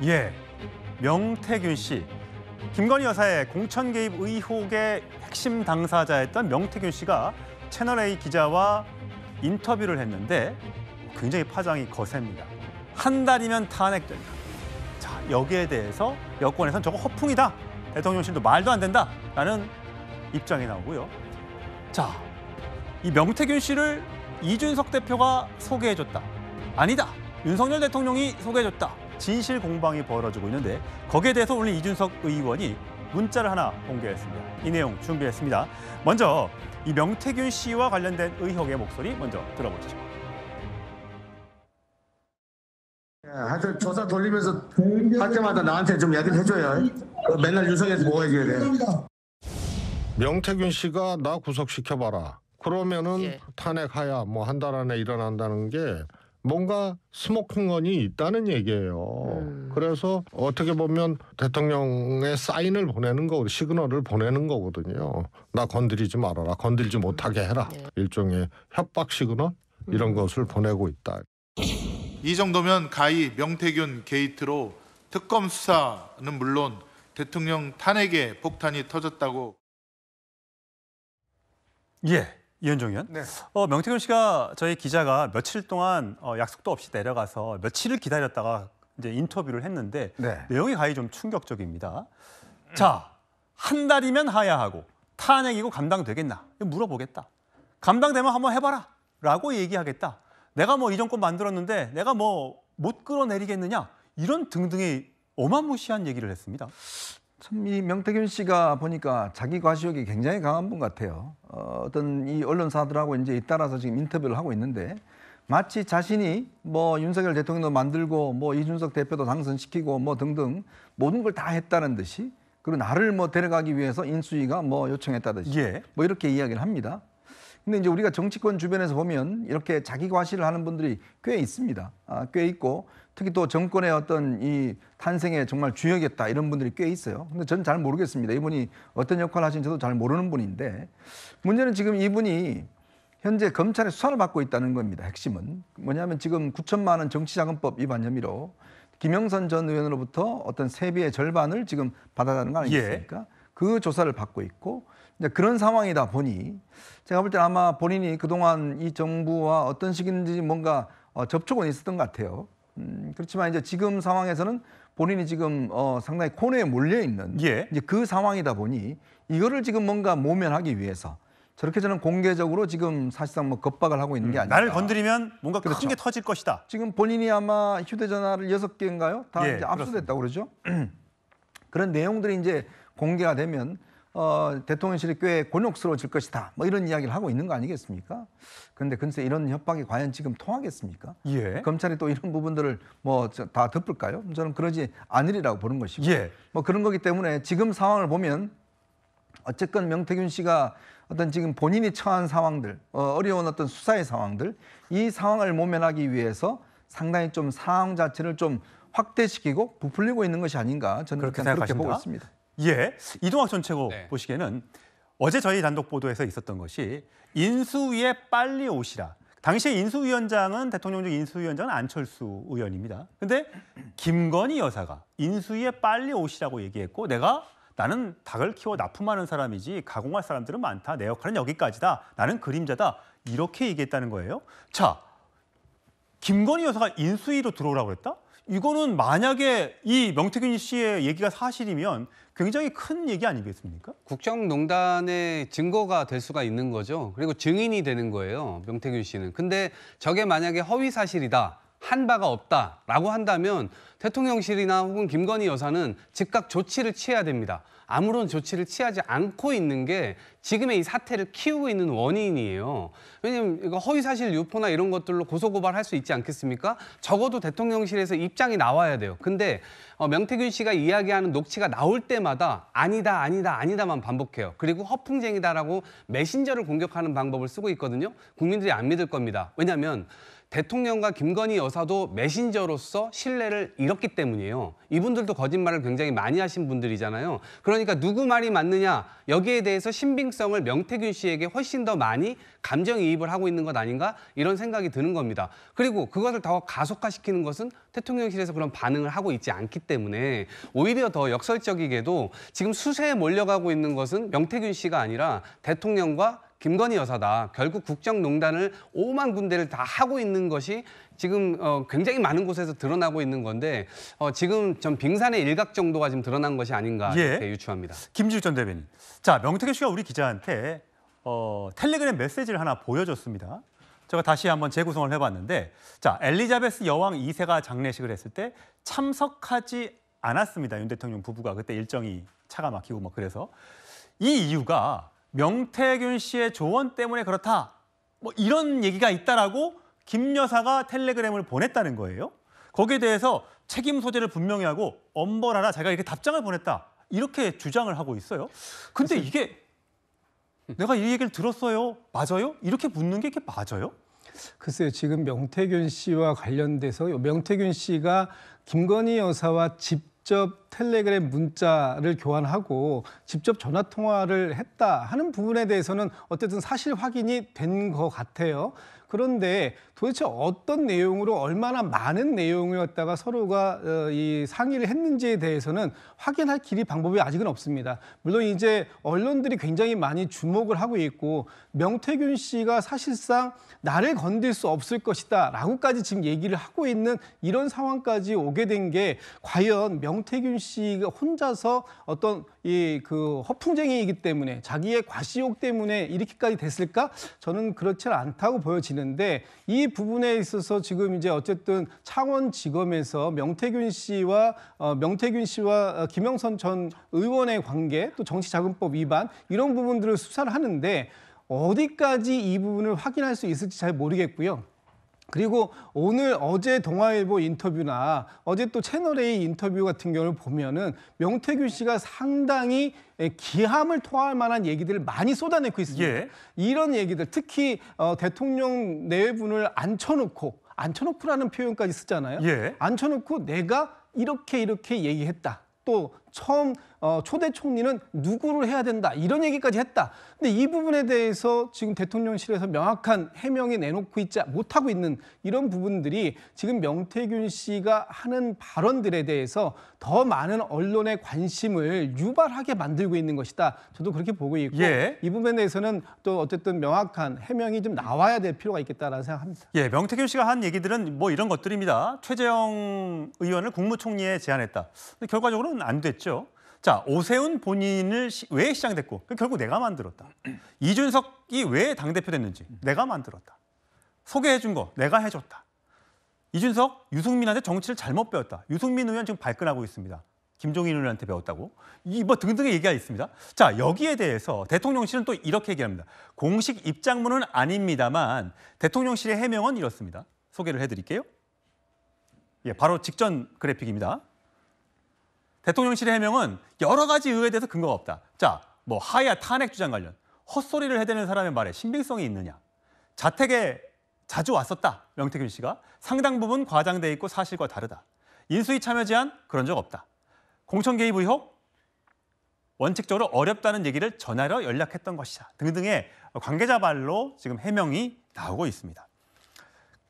예, 명태균 씨. 김건희 여사의 공천 개입 의혹의 핵심 당사자였던 명태균 씨가 채널A 기자와 인터뷰를 했는데 굉장히 파장이 거셉니다. 한 달이면 탄핵된다. 자, 여기에 대해서 여권에서는 저거 허풍이다. 대통령실도 말도 안 된다라는 입장이 나오고요. 자, 이 명태균 씨를 이준석 대표가 소개해줬다. 아니다. 윤석열 대통령이 소개해줬다. 진실 공방이 벌어지고 있는데 거기에 대해서 오늘 이준석 의원이 문자를 하나 공개했습니다. 이 내용 준비했습니다. 먼저 이 명태균 씨와 관련된 의혹의 목소리 먼저 들어보시죠. 하여튼 조사 돌리면서 할 때마다 나한테 좀 이야기를 해줘요. 맨날 유성에서 뭐 해줘야 돼. 명태균 씨가 나 구속시켜봐라. 그러면은 탄핵하야 뭐 한 달 안에 일어난다는 게 뭔가 스모킹건이 있다는 얘기예요. 그래서 어떻게 보면 대통령의 사인을 보내는 거고 시그널을 보내는 거거든요. 나 건드리지 말아라. 건들지 못하게 해라. 일종의 협박 시그널 이런 것을 보내고 있다. 이 정도면 가히 명태균 게이트로 특검 수사는 물론 대통령 탄핵에 폭탄이 터졌다고. 예, 이현종 의원. 네. 명태균 씨가 저희 기자가 며칠 동안 약속도 없이 내려가서 며칠을 기다렸다가 이제 인터뷰를 했는데 네. 내용이 가히 좀 충격적입니다. 자, 한 달이면 하야하고 탄핵이고 감당되겠나? 물어보겠다. 감당되면 한번 해봐라. 라고 얘기하겠다. 내가 뭐 이 정권 만들었는데 내가 뭐 못 끌어내리겠느냐? 이런 등등의 어마무시한 얘기를 했습니다. 참 이 명태균 씨가 보니까 자기 과시욕이 굉장히 강한 분 같아요. 어떤 이 언론사들하고 이제 잇따라서 지금 인터뷰를 하고 있는데 마치 자신이 뭐 윤석열 대통령도 만들고 뭐 이준석 대표도 당선시키고 뭐 등등 모든 걸 다 했다는 듯이 그리고 나를 뭐 데려가기 위해서 인수위가 뭐 요청했다듯이 뭐 이렇게 이야기를 합니다. 근데 이제 우리가 정치권 주변에서 보면 이렇게 자기 과시를 하는 분들이 꽤 있습니다. 꽤 있고 특히 또 정권의 어떤 이 탄생에 정말 주역이었다 이런 분들이 꽤 있어요. 근데 저는 잘 모르겠습니다. 이분이 어떤 역할을 하신지 저도 잘 모르는 분인데 문제는 지금 이분이 현재 검찰의 수사를 받고 있다는 겁니다. 핵심은 뭐냐면 지금 9천만 원 정치자금법 위반 혐의로 김영선 전 의원으로부터 어떤 세비의 절반을 지금 받아가는 거 아니겠습니까? 그 조사를 받고 있고 이제 그런 상황이다 보니 제가 볼 때 아마 본인이 그동안 이 정부와 어떤 식인지 뭔가 접촉은 있었던 것 같아요. 그렇지만 이제 지금 상황에서는 본인이 지금 상당히 코너에 몰려 있는 이제 그 상황이다 보니 이거를 지금 뭔가 모면하기 위해서 저렇게 저는 공개적으로 지금 사실상 뭐 겁박을 하고 있는 게 아니라 나를 건드리면 뭔가 큰 게 터질 것이다. 지금 본인이 아마 휴대전화를 6개인가요? 다 이제 압수됐다고 그러죠. 그런 내용들이 이제 공개가 되면 대통령실이 꽤 곤욕스러워질 것이다. 뭐 이런 이야기를 하고 있는 거 아니겠습니까? 그런데 글쎄 이런 협박이 과연 지금 통하겠습니까? 검찰이 또 이런 부분들을 뭐 다 덮을까요? 저는 그러지 않으리라고 보는 것이고 뭐 그런 거기 때문에 지금 상황을 보면 어쨌건 명태균 씨가 어떤 지금 본인이 처한 상황들, 어려운 어떤 수사의 상황들 이 상황을 모면하기 위해서 상당히 좀 상황 자체를 좀 확대시키고 부풀리고 있는 것이 아닌가 저는 그렇게 보고 있습니다. 이동학 전 최고 보시기에는 어제 저희 단독 보도에서 있었던 것이 인수위에 빨리 오시라. 당시에 인수위원장은 대통령직 인수위원장은 안철수 의원입니다. 근데 김건희 여사가 인수위에 빨리 오시라고 얘기했고 나는 닭을 키워 납품하는 사람이지 가공할 사람들은 많다. 내 역할은 여기까지다. 나는 그림자다. 이렇게 얘기했다는 거예요. 자, 김건희 여사가 인수위로 들어오라고 그랬다? 이거는 만약에 이 명태균 씨의 얘기가 사실이면 굉장히 큰 얘기 아니겠습니까? 국정농단의 증거가 될 수가 있는 거죠. 그리고 증인이 되는 거예요, 명태균 씨는. 근데 저게 만약에 허위 사실이다, 한 바가 없다라고 한다면 대통령실이나 혹은 김건희 여사는 즉각 조치를 취해야 됩니다. 아무런 조치를 취하지 않고 있는 게 지금의 이 사태를 키우고 있는 원인이에요. 왜냐하면 이거 허위사실 유포나 이런 것들로 고소고발할 수 있지 않겠습니까? 적어도 대통령실에서 입장이 나와야 돼요. 근데 명태균 씨가 이야기하는 녹취가 나올 때마다 아니다, 아니다, 아니다만 반복해요. 그리고 허풍쟁이다라고 메신저를 공격하는 방법을 쓰고 있거든요. 국민들이 안 믿을 겁니다. 왜냐하면 대통령과 김건희 여사도 메신저로서 신뢰를 잃었기 때문이에요. 이분들도 거짓말을 굉장히 많이 하신 분들이잖아요. 그러니까 누구 말이 맞느냐, 여기에 대해서 신빙성을 명태균 씨에게 훨씬 더 많이 감정이입을 하고 있는 것 아닌가, 이런 생각이 드는 겁니다. 그리고 그것을 더 가속화시키는 것은 대통령실에서 그런 반응을 하고 있지 않기 때문에 오히려 더 역설적이게도 지금 수세에 몰려가고 있는 것은 명태균 씨가 아니라 대통령과 김건희 여사다. 결국 국정농단을 5만 군데를 다 하고 있는 것이 지금 굉장히 많은 곳에서 드러나고 있는 건데 지금 좀 빙산의 일각 정도가 지금 드러난 것이 아닌가 이렇게 유추합니다. 김지욱 전 대변인. 자, 명태균 씨가 우리 기자한테 텔레그램 메시지를 하나 보여줬습니다. 제가 다시 한번 재구성을 해봤는데, 자, 엘리자베스 여왕 2세가 장례식을 했을 때 참석하지 않았습니다. 윤 대통령 부부가 그때 일정이 차가 막히고 뭐 그래서 이 이유가 명태균 씨의 조언 때문에 그렇다, 뭐 이런 얘기가 있다라고 김 여사가 텔레그램을 보냈다는 거예요. 거기에 대해서 책임 소재를 분명히 하고 엄벌하라, 자기가 이렇게 답장을 보냈다, 이렇게 주장을 하고 있어요. 근데 이게 내가 이 얘기를 들었어요, 맞아요? 이렇게 묻는 게 이게 맞아요? 글쎄요, 지금 명태균 씨와 관련돼서 명태균 씨가 김건희 여사와 직접 텔레그램 문자를 교환하고 직접 전화 통화를 했다 하는 부분에 대해서는 어쨌든 사실 확인이 된 것 같아요. 그런데 도대체 어떤 내용으로 얼마나 많은 내용을 갖다가 서로가 이 상의를 했는지에 대해서는 확인할 길이 방법이 아직은 없습니다. 물론 이제 언론들이 굉장히 많이 주목을 하고 있고 명태균 씨가 사실상 나를 건들 수 없을 것이다 라고까지 지금 얘기를 하고 있는 이런 상황까지 오게 된 게 과연 명태균 씨가 혼자서 어떤 그 허풍쟁이이기 때문에 자기의 과시욕 때문에 이렇게까지 됐을까? 저는 그렇지 않다고 보여지는데 이 부분에 있어서 지금 이제 어쨌든 창원지검에서 명태균 씨와 김영선 전 의원의 관계, 또 정치자금법 위반 이런 부분들을 수사를 하는데 어디까지 이 부분을 확인할 수 있을지 잘 모르겠고요. 그리고 어제 동아일보 인터뷰나 어제 또 채널A 인터뷰 같은 경우를 보면은 명태균 씨가 상당히 기함을 토할 만한 얘기들을 많이 쏟아내고 있습니다. 예. 이런 얘기들, 특히 대통령 내분을 앉혀놓고라는 표현까지 쓰잖아요. 예. 앉혀놓고 내가 이렇게 얘기했다. 또 처음 초대 총리는 누구를 해야 된다 이런 얘기까지 했다. 근데 이 부분에 대해서 지금 대통령실에서 명확한 해명이 내놓고 있지 못하고 있는 이런 부분들이 지금 명태균 씨가 하는 발언들에 대해서 더 많은 언론의 관심을 유발하게 만들고 있는 것이다. 저도 그렇게 보고 있고 예. 이 부분에 대해서는 또 어쨌든 명확한 해명이 좀 나와야 될 필요가 있겠다라는 생각합니다. 예, 명태균 씨가 한 얘기들은 뭐 이런 것들입니다. 최재형 의원을 국무총리에 제안했다. 근데 결과적으로는 안 됐죠. 자, 오세훈 본인을 왜 시장됐고 결국 내가 만들었다. 이준석이 왜 당대표 됐는지 내가 만들었다. 소개해준 거 내가 해줬다. 이준석, 유승민한테 정치를 잘못 배웠다. 유승민 의원 지금 발끈하고 있습니다. 김종인 의원한테 배웠다고. 뭐 등등의 얘기가 있습니다. 자, 여기에 대해서 대통령실은 또 이렇게 얘기합니다. 공식 입장문은 아닙니다만 대통령실의 해명은 이렇습니다. 소개를 해드릴게요. 예, 바로 직전 그래픽입니다. 대통령실의 해명은 여러 가지 의혹에 대해서 근거가 없다. 자, 뭐 하야 탄핵 주장 관련 헛소리를 해대는 사람의 말에 신빙성이 있느냐. 자택에 자주 왔었다. 명태균 씨가 상당 부분 과장돼 있고 사실과 다르다. 인수위 참여 제안 그런 적 없다. 공천 개입 의혹 원칙적으로 어렵다는 얘기를 전화로 연락했던 것이다. 등등의 관계자 발로 지금 해명이 나오고 있습니다.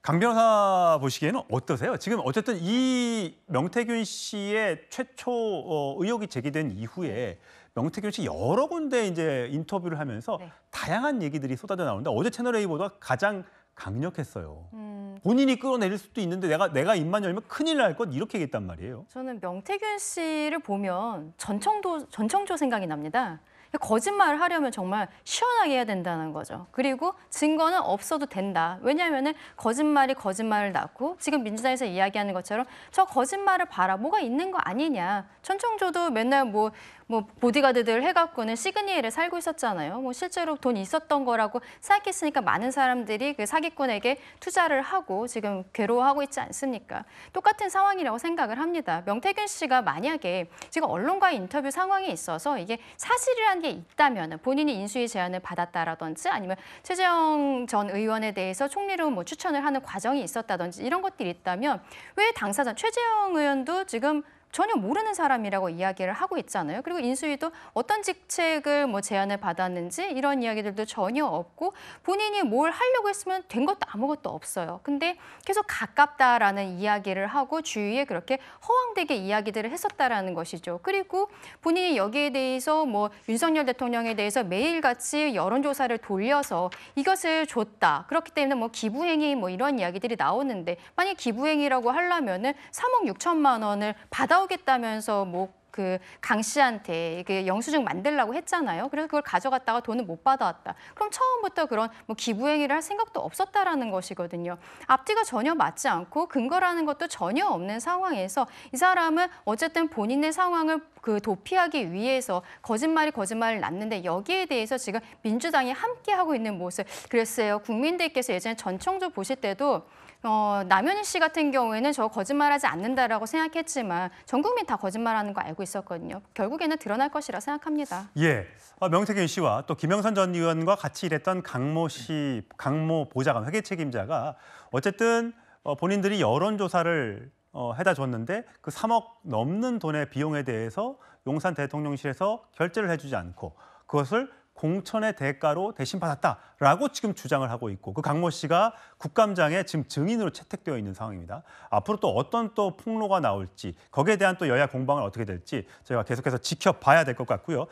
강 변호사 보시기에는 어떠세요? 지금 어쨌든 이 명태균 씨의 최초 의혹이 제기된 이후에 명태균 씨 여러 군데 이제 인터뷰를 하면서 다양한 얘기들이 쏟아져 나오는데 어제 채널A 보도가 가장 강력했어요. 본인이 끌어내릴 수도 있는데 내가 입만 열면 큰일 날 것 이렇게 얘기했단 말이에요. 저는 명태균 씨를 보면 전청조 생각이 납니다. 거짓말을 하려면 정말 시원하게 해야 된다는 거죠. 그리고 증거는 없어도 된다. 왜냐하면 거짓말이 거짓말을 낳고 지금 민주당에서 이야기하는 것처럼 저 거짓말을 봐라. 뭐가 있는 거 아니냐. 전청조도 맨날 뭐 뭐 보디가드들 해갖고는 시그니엘에 살고 있었잖아요. 뭐 실제로 돈이 있었던 거라고 생각했으니까 많은 사람들이 그 사기꾼에게 투자를 하고 지금 괴로워하고 있지 않습니까? 똑같은 상황이라고 생각을 합니다. 명태균 씨가 만약에 지금 언론과의 인터뷰 상황에 있어서 이게 사실이라는 게 있다면 본인이 인수위 제안을 받았다라든지 아니면 최재형 전 의원에 대해서 총리로 뭐 추천을 하는 과정이 있었다든지 이런 것들이 있다면 왜 당사자 최재형 의원도 지금 전혀 모르는 사람이라고 이야기를 하고 있잖아요. 그리고 인수위도 어떤 직책을 뭐 제안을 받았는지 이런 이야기들도 전혀 없고 본인이 뭘 하려고 했으면 된 것도 아무것도 없어요. 근데 계속 가깝다라는 이야기를 하고 주위에 그렇게 허황되게 이야기들을 했었다라는 것이죠. 그리고 본인이 여기에 대해서 뭐 윤석열 대통령에 대해서 매일같이 여론조사를 돌려서 이것을 줬다. 그렇기 때문에 뭐 기부행위 뭐 이런 이야기들이 나오는데 만약 기부행위라고 하려면은 3억 6천만 원을 받아오겠다면서 뭐 그 강 씨한테 그 영수증 만들라고 했잖아요. 그래서 그걸 가져갔다가 돈을 못 받아왔다. 그럼 처음부터 그런 뭐 기부행위를 할 생각도 없었다라는 것이거든요. 앞뒤가 전혀 맞지 않고 근거라는 것도 전혀 없는 상황에서 이 사람은 어쨌든 본인의 상황을 그 도피하기 위해서 거짓말을 낳는데 여기에 대해서 지금 민주당이 함께 하고 있는 모습. 그랬어요. 국민들께서 예전에 전청조 보실 때도 남현희 씨 같은 경우에는 저 거짓말하지 않는다라고 생각했지만 전 국민 다 거짓말하는 거 알고 있었거든요. 결국에는 드러날 것이라 생각합니다. 예, 명태균 씨와 또 김영선 전 의원과 같이 일했던 강모 보좌관 회계 책임자가 어쨌든 본인들이 여론조사를 해다 줬는데 그 3억 넘는 돈의 비용에 대해서 용산 대통령실에서 결제를 해주지 않고 그것을 공천의 대가로 대신 받았다라고 지금 주장을 하고 있고 그 강모 씨가 국감장에 지금 증인으로 채택되어 있는 상황입니다. 앞으로 또 어떤 또 폭로가 나올지 거기에 대한 또 여야 공방은 어떻게 될지 저희가 계속해서 지켜봐야 될 것 같고요.